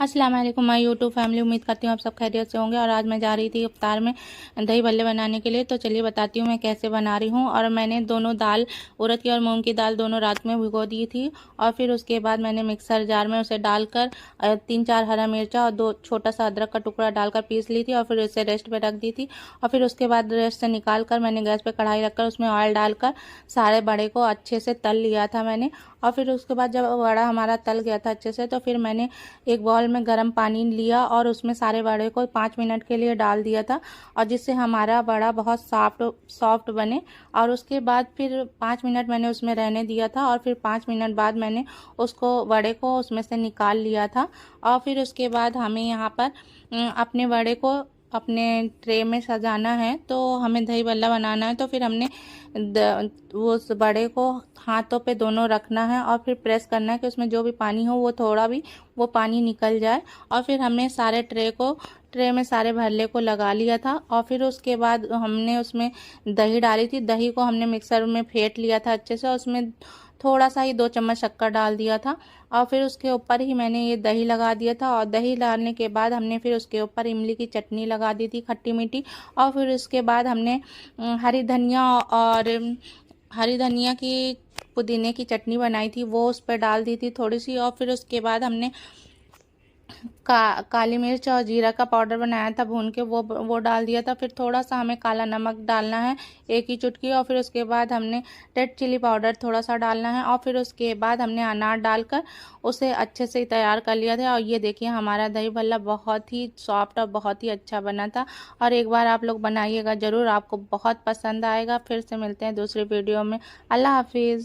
अस्सलाम वालेकुम my YouTube family. उम्मीद करती हूँ आप सब खैरियत से होंगे। और आज मैं जा रही थी इफ्तार में दही भल्ले बनाने के लिए। तो चलिए बताती हूँ मैं कैसे बना रही हूँ। और मैंने दोनों दाल, उड़द की और मूंग की दाल दोनों रात में भिगो दी थी। और फिर उसके बाद मैंने मिक्सर जार में उसे डालकर 3-4 हरा मिर्चा और 2 छोटा सा अदरक का टुकड़ा डालकर पीस ली थी। और फिर उसे रेस्ट पे रख दी थी। और फिर उसके बाद रेस्ट से निकाल कर मैंने गैस पे कढ़ाई रखकर उसमें ऑयल डालकर सारे बड़े को अच्छे से तल लिया था मैंने। और फिर उसके बाद जब बड़ा हमारा तल गया था अच्छे से, तो फिर मैंने एक बाउल में गर्म पानी लिया और उसमें सारे बड़े को 5 मिनट के लिए डाल दिया था, और जिससे हमारा बड़ा बहुत सॉफ्ट बने। और उसके बाद फिर 5 मिनट मैंने उसमें रहने दिया था। और फिर 5 मिनट बाद मैंने उसको बड़े को उसमें से निकाल लिया था। और फिर उसके बाद हमें यहाँ पर अपने बड़े को अपने ट्रे में सजाना है। तो हमें दही बल्ला बनाना है, तो फिर हमने वो उस बड़े को हाथों पे दोनों रखना है और फिर प्रेस करना है कि उसमें जो भी पानी हो वो थोड़ा भी वो पानी निकल जाए। और फिर हमने सारे ट्रे में सारे भल्ले को लगा लिया था। और फिर उसके बाद हमने उसमें दही डाली थी। दही को हमने मिक्सर में फेंट लिया था अच्छे से, और उसमें थोड़ा सा ही 2 चम्मच शक्कर डाल दिया था। और फिर उसके ऊपर ही मैंने ये दही लगा दिया था। और दही डालने के बाद हमने फिर उसके ऊपर इमली की चटनी लगा दी थी, खट्टी मीठी। और फिर उसके बाद हमने हरी धनिया की पुदीने की चटनी बनाई थी, वो उस पर डाल दी थी थोड़ी सी। और फिर उसके बाद हमने काली मिर्च और जीरा का पाउडर बनाया था भून के, वो डाल दिया था। फिर थोड़ा सा हमें काला नमक डालना है, 1 ही चुटकी। और फिर उसके बाद हमने रेड चिली पाउडर थोड़ा सा डालना है। और फिर उसके बाद हमने अनार डालकर उसे अच्छे से तैयार कर लिया था। और ये देखिए हमारा दही भल्ला बहुत ही सॉफ्ट और बहुत ही अच्छा बना था। और एक बार आप लोग बनाइएगा ज़रूर, आपको बहुत पसंद आएगा। फिर से मिलते हैं दूसरी वीडियो में। अल्लाह हाफिज़।